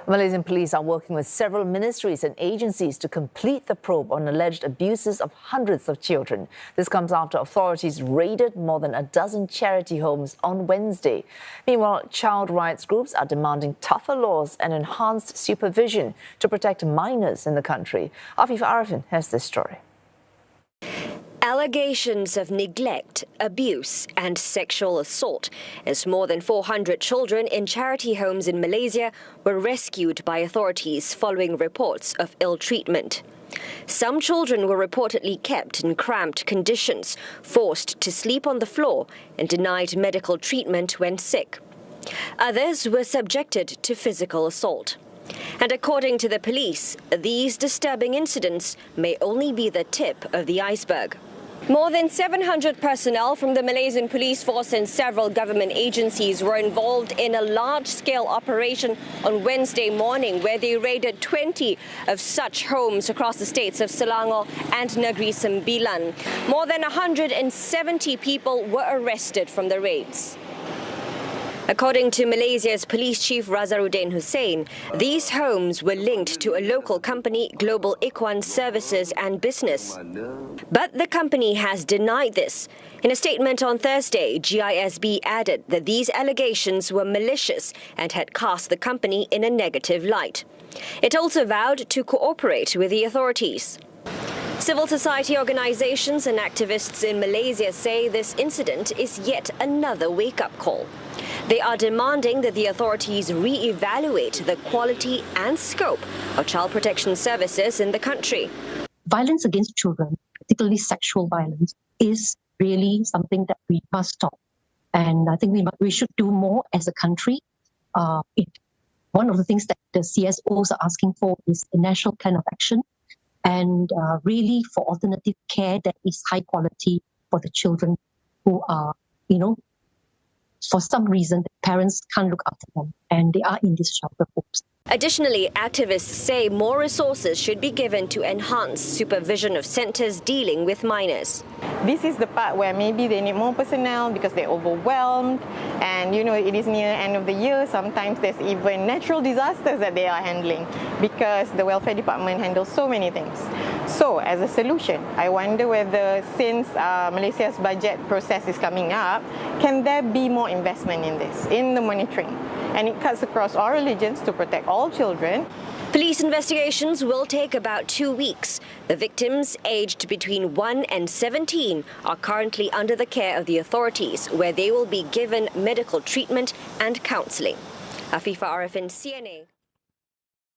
Malaysian police are working with several ministries and agencies to complete the probe on alleged abuses of hundreds of children. This comes after authorities raided more than a dozen charity homes on Wednesday. Meanwhile, child rights groups are demanding tougher laws and enhanced supervision to protect minors in the country. Afif Arifin has this story. Allegations of neglect, abuse and sexual assault as more than 400 children in charity homes in Malaysia were rescued by authorities following reports of ill treatment. Some children were reportedly kept in cramped conditions, forced to sleep on the floor and denied medical treatment when sick. Others were subjected to physical assault. And according to the police, these disturbing incidents may only be the tip of the iceberg. More than 700 personnel from the Malaysian Police Force and several government agencies were involved in a large-scale operation on Wednesday morning where they raided 20 of such homes across the states of Selangor and Negeri Sembilan. More than 170 people were arrested from the raids. According to Malaysia's Police Chief Razaruddin Hussein, these homes were linked to a local company, Global Ikhwan Services and Business. But the company has denied this. In a statement on Thursday, GISB added that these allegations were malicious and had cast the company in a negative light. It also vowed to cooperate with the authorities. Civil society organizations and activists in Malaysia say this incident is yet another wake-up call. They are demanding that the authorities re-evaluate the quality and scope of child protection services in the country. Violence against children, particularly sexual violence, is really something that we must stop. And I think we should do more as a country. One of the things that the CSOs are asking for is a national plan of action and really for alternative care that is high quality for the children who are, for some reason, the parents can't look after them and they are in these shelter homes. Additionally, activists say more resources should be given to enhance supervision of centres dealing with minors. This is the part where maybe they need more personnel because they're overwhelmed, and it is near end of the year. Sometimes there's even natural disasters that they are handling because the welfare department handles so many things. So as a solution, I wonder whether since Malaysia's budget process is coming up, can there be more investment in this, in the monitoring? And it cuts across all religions to protect all children. Police investigations will take about 2 weeks. The victims, aged between 1 and 17, are currently under the care of the authorities, where they will be given medical treatment and counselling. Afifa Arifin, CNA.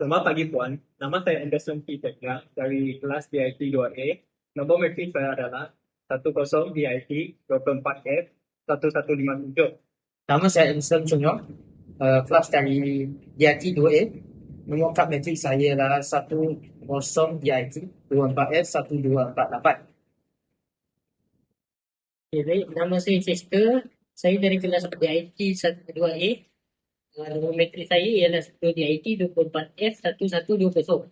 Selamat pagi Puan, nama saya Anderson P. Tekna dari kelas DIT 2A. Nombor matrik saya adalah 10 DIT 24F 1157. Nama saya Anderson Chunyo, kelas dari DIT 2A. Nombor kad matrik saya adalah 10 DIT 24F 1248. Okay, nama saya Chester. Saya dari kelas DIT 12A. Nombor matrik saya ialah 10 DIT 24F 1120.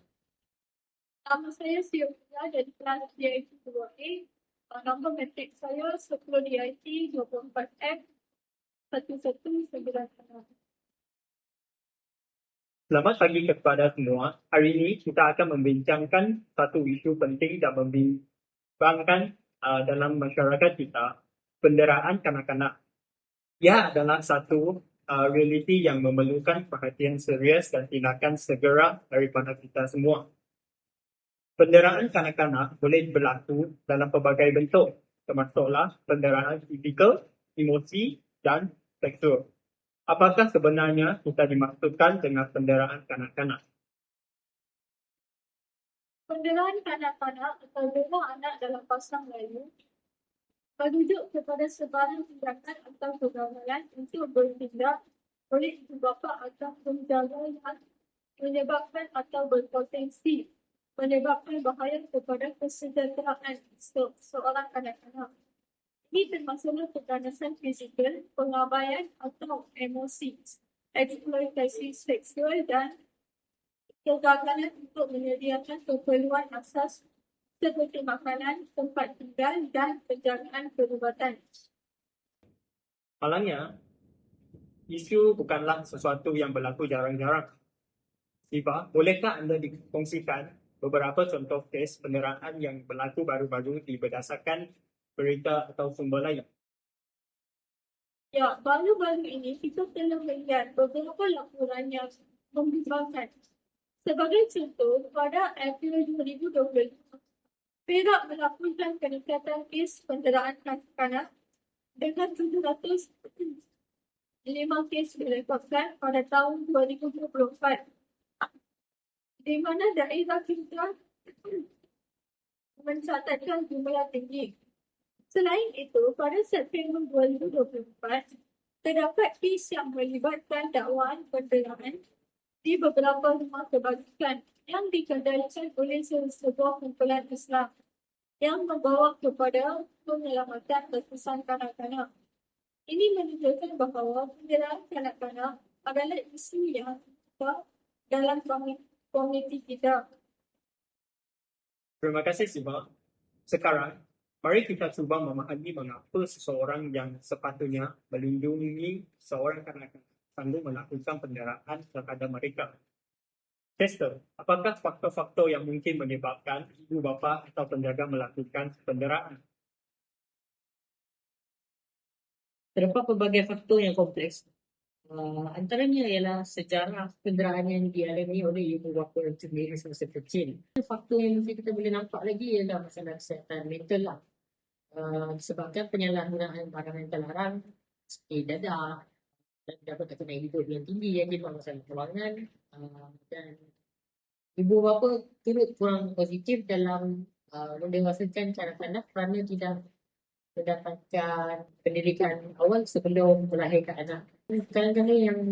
Nama saya Sylvia dari kelas DIT 2A. Nombor matrik saya 10 DIT 24F 1196. Selamat pagi kepada semua. Hari ini kita akan membincangkan satu isu penting dan membimbangkan dalam masyarakat kita, penderaan kanak-kanak. Ia adalah satu realiti yang memerlukan perhatian serius dan tindakan segera daripada kita semua. Penderaan kanak-kanak boleh berlaku dalam pelbagai bentuk, termasuklah penderaan fizikal, emosi dan seksual. Apakah sebenarnya kita dimaksudkan dengan penderaan kanak-kanak? Penderaan kanak-kanak apabila anak dalam pasang layu merujuk kepada sebarang tindakan atau kegagalan untuk bertindak oleh ibu bapa atau penjaga yang menyebabkan atau berpotensi menyebabkan bahaya kepada kesejahteraan seorang kanak-kanak. Ini termasuklah keganasan fizikal, pengabaian atau emosi, eksploitasi seksual dan kegagalan untuk menyediakan keperluan asas seperti makanan, tempat tinggal dan penjagaan perubatan. Malangnya, isu bukanlah sesuatu yang berlaku jarang-jarang. Siva, bolehkah anda dikongsikan beberapa contoh kes penderaan yang berlaku baru-baru berdasarkan berita atau sumber lain? Ya, baru-baru ini kita telah melihat beberapa laporan yang membimbangkan. Sebagai contoh, pada April 2022, Perak melaporkan peningkatan kes penderaan kanak-kanak dengan 705 kes direkodkan pada tahun 2024, di mana daerah kita mencatatkan jumlah tinggi. Selain itu, pada September 2024, terdapat kes yang melibatkan dakwaan penderaan di beberapa rumah kebajikan yang dikendalikan oleh sebuah kumpulan Islam yang membawa kepada penyelamatan ratusan kanak-kanak. Ini menunjukkan bahawa penderaan kanak-kanak adalah isu yang besar dalam komuniti kita. Terima kasih Siva. Sekarang, mari kita cuba memahami mengapa seseorang yang sepatutnya melindungi seorang kanak-kanak sanggup melakukan penderaan terhadap mereka. Chester, apakah faktor-faktor yang mungkin menyebabkan ibu bapa atau penjaga melakukan penderaan? Terdapat pelbagai faktor yang kompleks. Antaranya ialah sejarah penderaan yang dialami oleh ibu bapa sendiri semasa kecil. Faktor yang mesti kita boleh nampak lagi ialah masalah kesihatan mental lah. Disebabkan penyalahgunaan barang yang terlarang seperti dadah dan dapat kena hidup yang tinggi yang jadi masalah kewangan, dan ibu bapa turut kurang positif dalam mendewasakan kanak-kanak kerana tidak mendapatkan pendidikan awal sebelum melahirkan anak. Kadang-kadang yang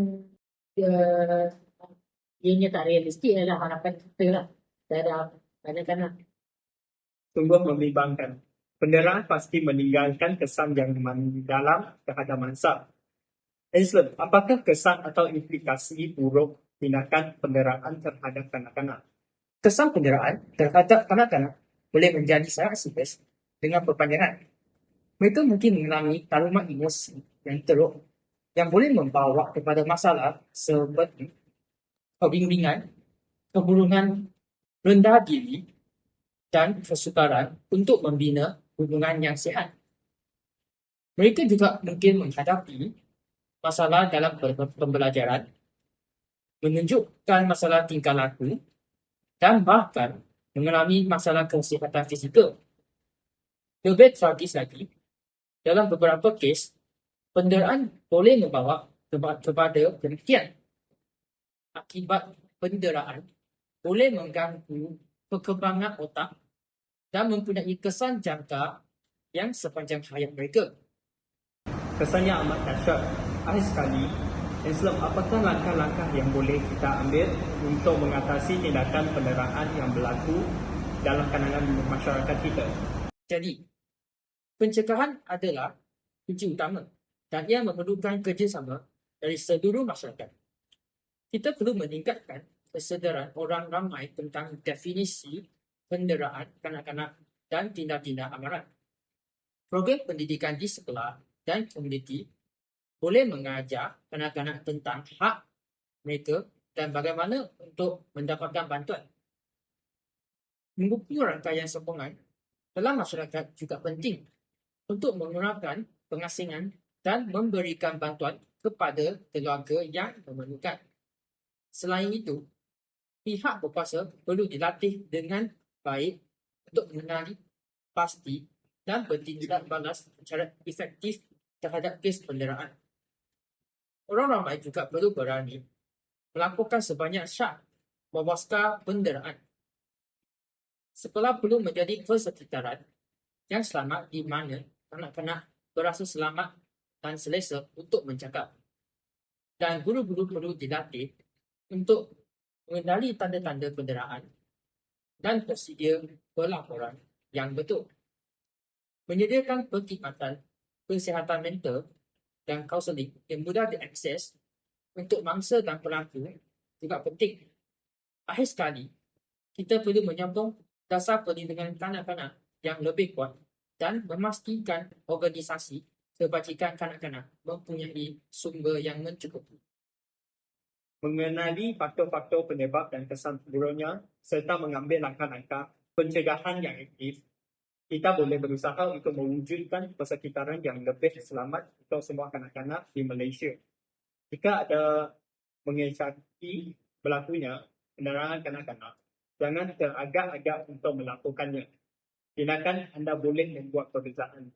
ianya tak realistik adalah harapan kita lah terhadap kanak-kanak. Sungguh membimbangkan. Penderaan pasti meninggalkan kesan yang mendalam terhadap mangsa. Aislinn, apakah kesan atau implikasi buruk tindakan penderaan terhadap kanak-kanak? Kesan penderaan terhadap kanak-kanak boleh menjadi sangat serius dengan perpanjangan. Mereka mungkin mengalami trauma emosi yang teruk yang boleh membawa kepada masalah seperti kebimbangan, keburukan, rendah diri dan kesukaran untuk membina hubungan yang sihat. Mereka juga mungkin menghadapi masalah dalam pembelajaran, menunjukkan masalah tingkah laku dan bahkan mengalami masalah kesihatan fizikal. Lebih tragis lagi, dalam beberapa kes, penderaan boleh membawa kepada kematian. Akibat penderaan boleh mengganggu perkembangan otak dan mempunyai kesan jangka yang sepanjang hayat mereka. Kesannya amat dahsyat. Akhir sekali, Islam, apakah langkah-langkah yang boleh kita ambil untuk mengatasi tindakan penderaan yang berlaku dalam kalangan masyarakat kita? Jadi, pencegahan adalah kunci utama dan ia memerlukan kerjasama dari seluruh masyarakat. Kita perlu meningkatkan kesedaran orang ramai tentang definisi penderaan kanak-kanak dan tindak-tindak amaran. Program pendidikan di sekolah dan komuniti boleh mengajar kanak-kanak tentang hak mereka dan bagaimana untuk mendapatkan bantuan. Membuat rangkaian sokongan dalam masyarakat juga penting untuk menggunakan pengasingan dan memberikan bantuan kepada keluarga yang memerlukan. Selain itu, pihak berkuasa perlu dilatih dengan baik untuk mengenali pasti dan bertindak balas secara efektif terhadap kes penderaan. Orang ramai juga perlu berani melakukan sebanyak syak wawasan penderaan. Sekolah perlu menjadi persekitaran yang selamat di mana kanak-kanak berasa selamat dan selesa untuk mencakap. Dan guru-guru perlu dilatih untuk mengenali tanda-tanda penderaan dan bersedia pelaporan yang betul. Menyediakan perkhidmatan kesihatan mental dan kaunseling yang mudah diakses untuk mangsa dan pelaku juga penting. Akhir sekali, kita perlu menyambung dasar perlindungan kanak-kanak yang lebih kuat dan memastikan organisasi kebajikan kanak-kanak mempunyai sumber yang mencukupi. mengenali faktor-faktor penyebab dan kesan buruknya serta mengambil langkah-langkah pencegahan yang aktif, kita boleh berusaha untuk mewujudkan persekitaran yang lebih selamat untuk semua kanak-kanak di Malaysia. Jika ada mengesaki berlakunya penderaan kanak-kanak, jangan teragak-agak untuk melakukannya. Tindakan anda boleh membuat perbezaan.